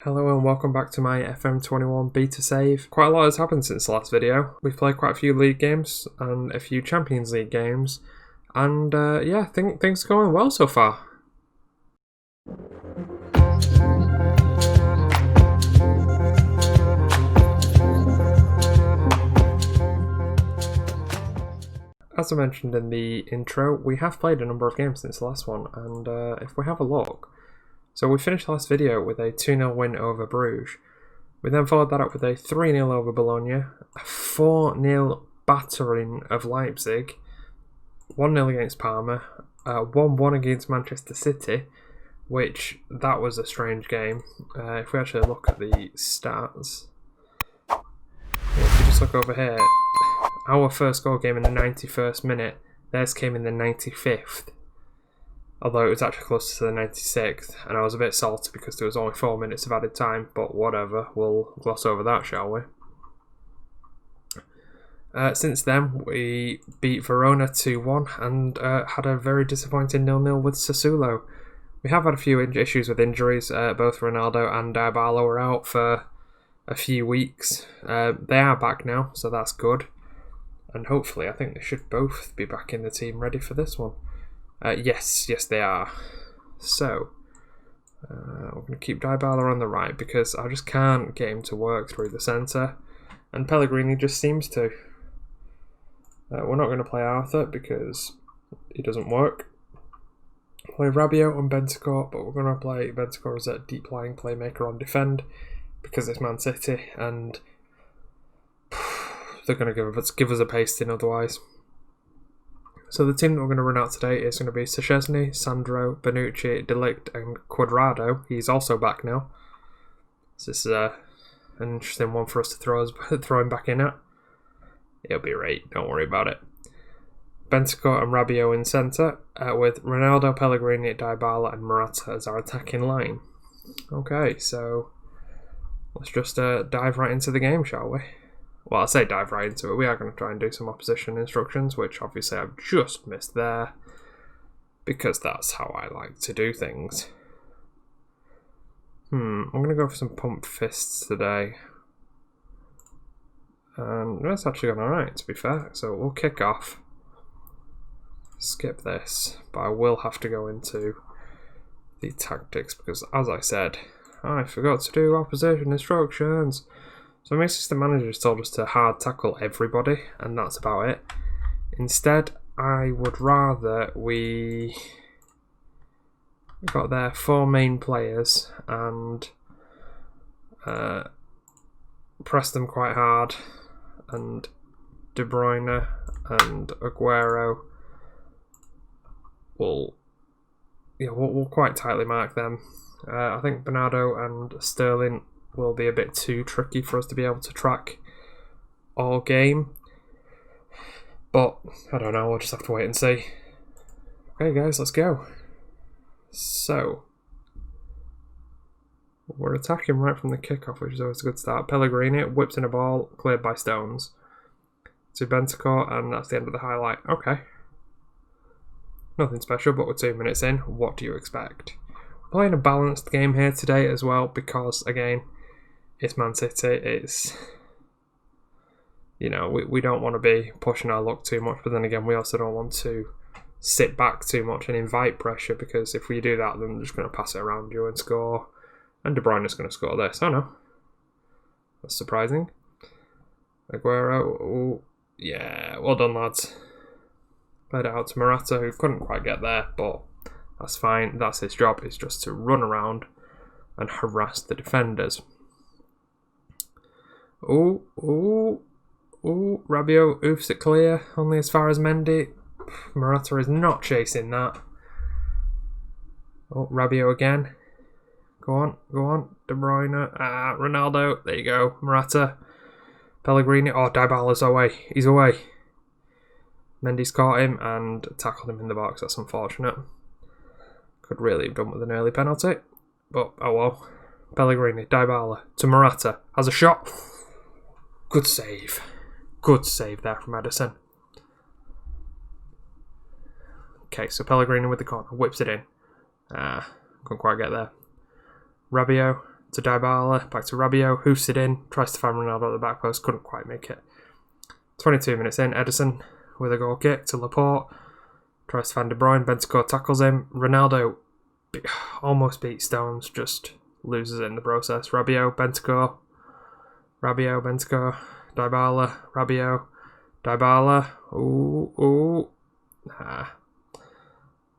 Hello and welcome back to my FM21 beta save. Quite a lot has happened since the last video. We've played quite a few league games and a few Champions League games, and yeah, I think things are going well so far. As I mentioned in the intro, we have played a number of games since the last one, and if we have a look, so we finished the last video with a 2-0 win over Brugge. We then followed that up with a 3-0 over Bologna, a 4-0 battering of Leipzig, 1-0 against Parma, 1-1 against Manchester City, which that was a strange game. If we actually look at the stats, if you just look over here, our first goal came in the 91st minute, theirs came in the 95th. Although it was actually closer to the 96th, and I was a bit salty because there was only 4 minutes of added time, but whatever, we'll gloss over that, shall we? Since then, we beat Verona 2-1 and had a very disappointing 0-0 with Sassuolo. We have had a few issues with injuries, both Ronaldo and Dybala were out for a few weeks. They are back now, so that's good. And hopefully, I think they should both be back in the team ready for this one. Yes, they are. So, we're going to keep Dybala on the right because I just can't get him to work through the centre. And Pellegrini just seems to. We're not going to play Arthur because he doesn't work. Play Rabiot and Bentancur, but we're going to play Bentancur as a deep lying playmaker on defend because it's Man City and they're going to give us a pasting otherwise. So the team that we're going to run out today is going to be Szczesny, Sandro, Bonucci, De Ligt and Cuadrado. He's also back now. So this is an interesting one for us to throw him back in at. It'll be right, don't worry about it. Bentancur and Rabiot in centre, with Ronaldo, Pellegrini, Dybala and Morata as our attacking line. Okay, so let's just dive right into the game, shall we? Well, I say dive right into it. We are going to try and do some opposition instructions, which obviously I've just missed there, because that's how I like to do things. I'm going to go for some pump fists today. And that's actually gone alright, to be fair. So we'll kick off. Skip this, but I will have to go into the tactics, because as I said, I forgot to do opposition instructions. So my assistant manager has told us to hard tackle everybody, and that's about it. Instead, I would rather we got their 4 main players and press them quite hard, and De Bruyne and Aguero we'll quite tightly mark them. I think Bernardo and Sterling will be a bit too tricky for us to be able to track all game. But, I don't know, we'll just have to wait and see. Okay guys, let's go. So, we're attacking right from the kickoff, which is always a good start. Pellegrini whips in a ball, cleared by Stones. To Bentancur, and that's the end of the highlight. Okay. Nothing special, but we're 2 minutes in. What do you expect? We're playing a balanced game here today as well, because, again, it's Man City. It's, you know, we don't want to be pushing our luck too much, but then again, we also don't want to sit back too much and invite pressure, because if we do that, then they're just going to pass it around you and score. And De Bruyne is going to score this. Oh no. That's surprising. Aguero. Ooh, yeah, well done, lads. Played it out to Morata, who couldn't quite get there, but that's fine. That's his job, is just to run around and harass the defenders. Ooh, Rabiot oofs it clear, only as far as Mendy. Morata is not chasing that. Oh, Rabiot again. Go on, De Bruyne. Ronaldo, there you go. Morata, Pellegrini. Oh, Dybala's away. He's away. Mendy's caught him and tackled him in the box. That's unfortunate. Could really have done with an early penalty, but oh well. Pellegrini, Dybala to Morata. Has a shot. Good save. Good save there from Edison. Okay, so Pellegrini with the corner. Whips it in. Couldn't quite get there. Rabiot to Dybala, back to Rabiot, hoofs it in, tries to find Ronaldo at the back post, couldn't quite make it. 22 minutes in, Ederson with a goal kick to Laporte, tries to find De Bruyne, Bentancur tackles him, Ronaldo almost beats Stones, just loses it in the process. Rabiot, Bentancur, Dybala, Rabiot, Dybala, ooh, nah.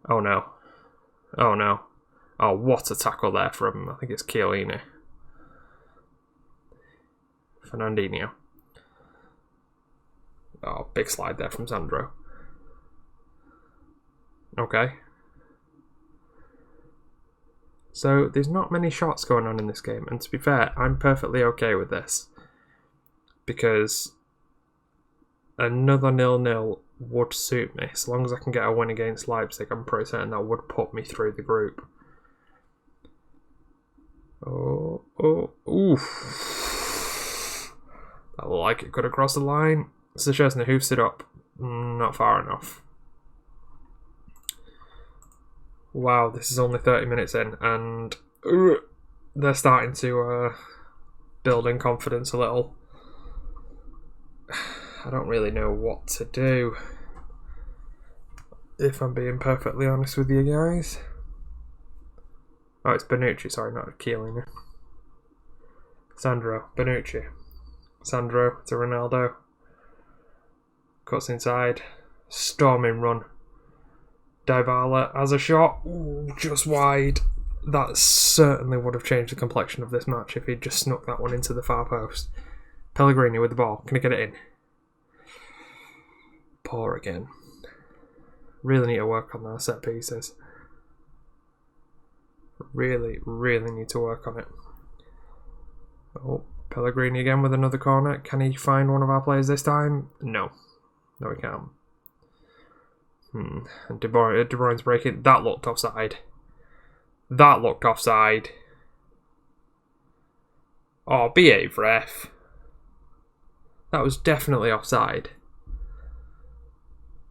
Oh no. Oh, what a tackle there from, I think it's Chiellini. Fernandinho. Oh, big slide there from Sandro. Okay. So, there's not many shots going on in this game, and to be fair, I'm perfectly okay with this. Because another 0-0 would suit me. As long as I can get a win against Leipzig, I'm pretty certain that would put me through the group. Oof. That looked like it could have crossed the line. Szczesny hoofs it up. Not far enough. Wow, this is only 30 minutes in, and they're starting to build in confidence a little. I don't really know what to do, if I'm being perfectly honest with you guys. Oh, it's Bonucci, sorry, not Chiellini. Sandro, Bonucci. Sandro to Ronaldo. Cuts inside. Storming run. Dybala has a shot. Ooh, just wide. That certainly would have changed the complexion of this match if he'd just snuck that one into the far post. Pellegrini with the ball. Can he get it in? Poor again. Really need to work on their set pieces. Really need to work on it. Oh, Pellegrini again with another corner. Can he find one of our players this time? No. No, he can't. And De Bruyne's breaking. That looked offside. Oh, behave, ref. That was definitely offside.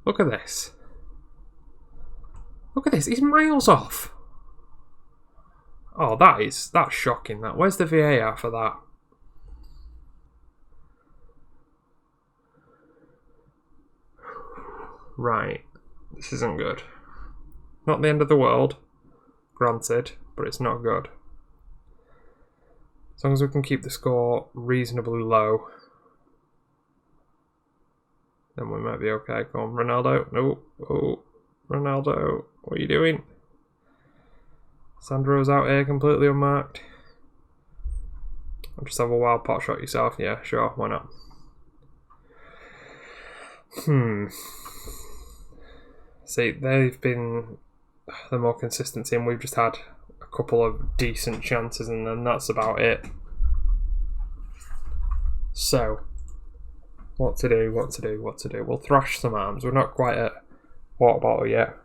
Look at this. He's miles off. Oh, that's shocking. That. Where's the VAR for that? Right. This isn't good. Not the end of the world, granted, but it's not good. As long as we can keep the score reasonably low, then we might be okay. Come on, Ronaldo. No. Oh, Ronaldo. What are you doing? Sandro's out here completely unmarked. I'll just have a wild pot shot yourself. Yeah, sure. Why not? See, they've been the more consistent team. We've just had a couple of decent chances and then that's about it. So, what to do? We'll thrash some arms. We're not quite at water bottle yet.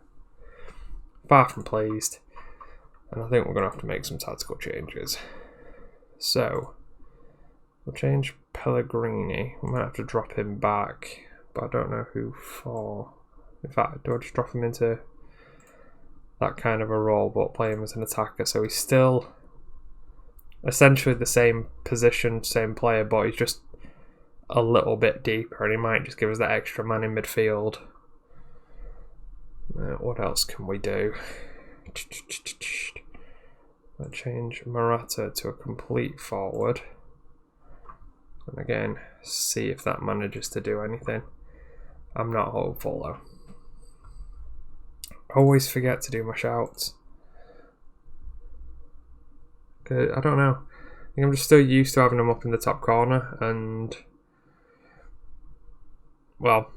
Far from pleased. And I think we're going to have to make some tactical changes. So, we'll change Pellegrini. We might have to drop him back, but I don't know who for. In fact, do I just drop him into that kind of a role, but play him as an attacker? So he's still essentially the same position, same player, but he's just a little bit deeper, and he might just give us that extra man in midfield. What else can we do? I'll change Morata to a complete forward. And again, see if that manages to do anything. I'm not hopeful though. Always forget to do my shouts. I don't know. I think I'm just still used to having them up in the top corner, and well,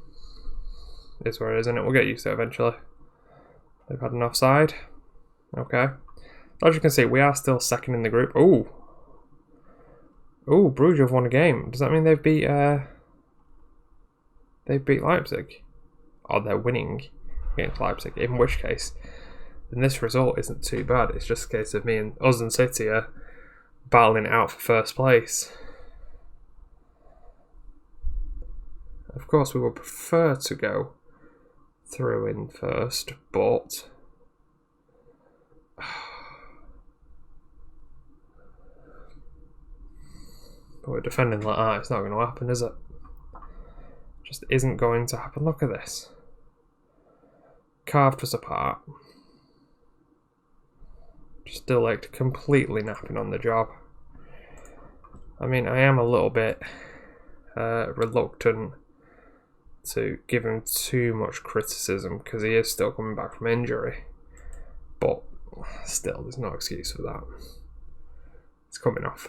it's where it is, isn't it? We'll get used to it eventually. They've had an offside. Okay. As you can see, we are still second in the group. Ooh. Ooh, Brugge have won a game. Does that mean they've beat Leipzig? Or they're winning against Leipzig, in which case then this result isn't too bad. It's just a case of us and City are battling it out for first place. Of course, we would prefer to go through in first, but But we're defending like that, it's not going to happen, is it? Just isn't going to happen. Look at this. Carved us apart. Still like completely napping on the job. I mean, I am a little bit reluctant to give him too much criticism because he is still coming back from injury. But still, there's no excuse for that. It's coming off.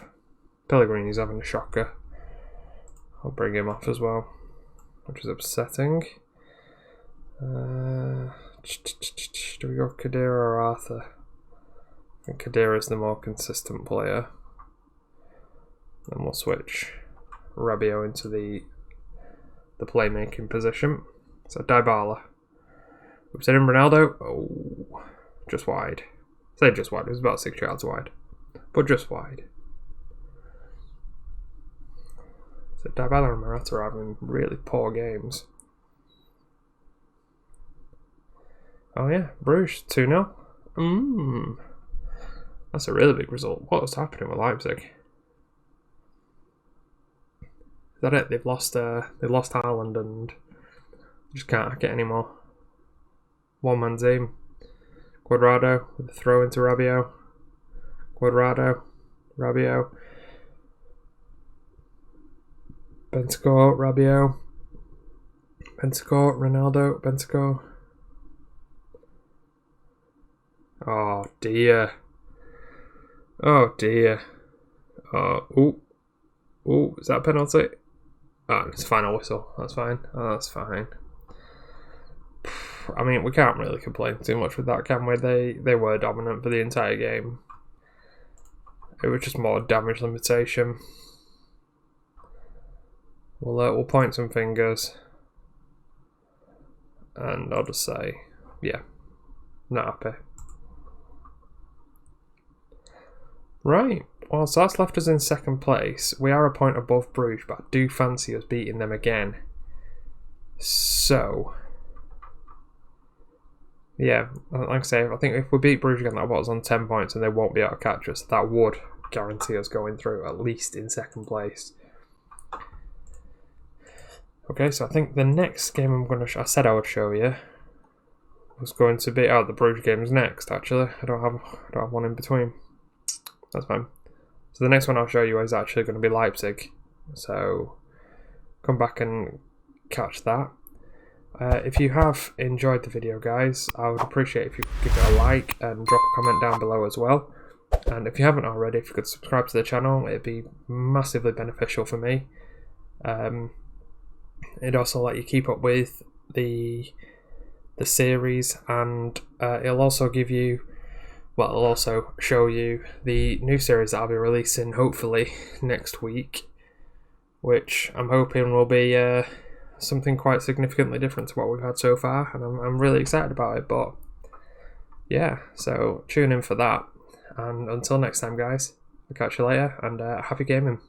Pellegrini's having a shocker. I'll bring him off as well, which is upsetting. Do we go Khedira or Arthur? I think Khedira is the more consistent player. Then we'll switch Rabiot into the playmaking position. So Dybala. We've set in Ronaldo. Oh, just wide. Say just wide. It was about 6 yards wide, but just wide. So Dybala and Morata are having really poor games. Oh yeah, Bruges 2-0. That's a really big result. What was happening with Leipzig? Is that it? They've lost Haaland and just can't hack it anymore. One man team. Cuadrado with a throw into Rabiot. Cuadrado, Rabiot. Bentancur, Rabiot. Bentancur, Ronaldo, Bentancur. Oh dear. Oh dear. Ooh, is that a penalty? Oh, it's a final whistle. That's fine. Oh, that's fine. I mean, we can't really complain too much with that, can we? They were dominant for the entire game. It was just more damage limitation. We'll point some fingers, and I'll just say, yeah, not happy. Right, well, so that's left us in second place. We are a point above Bruges, but I do fancy us beating them again. So, yeah, like I say, I think if we beat Bruges again, that puts us on 10 points and they won't be able to catch us. That would guarantee us going through, at least in second place. Okay, so I think the next game I'm going to I said I would show you was going to be the Brugge games next. Actually, I don't have one in between. That's fine. So the next one I'll show you is actually going to be Leipzig. So come back and catch that. If you have enjoyed the video, guys, I would appreciate if you could give it a like and drop a comment down below as well. And if you haven't already, if you could subscribe to the channel, it'd be massively beneficial for me. It'd also let you keep up with the series, and it'll also give you, well, it'll also show you the new series that I'll be releasing hopefully next week, which I'm hoping will be something quite significantly different to what we've had so far, and I'm really excited about it. But yeah, so tune in for that, and until next time, guys, I'll catch you later, and happy gaming.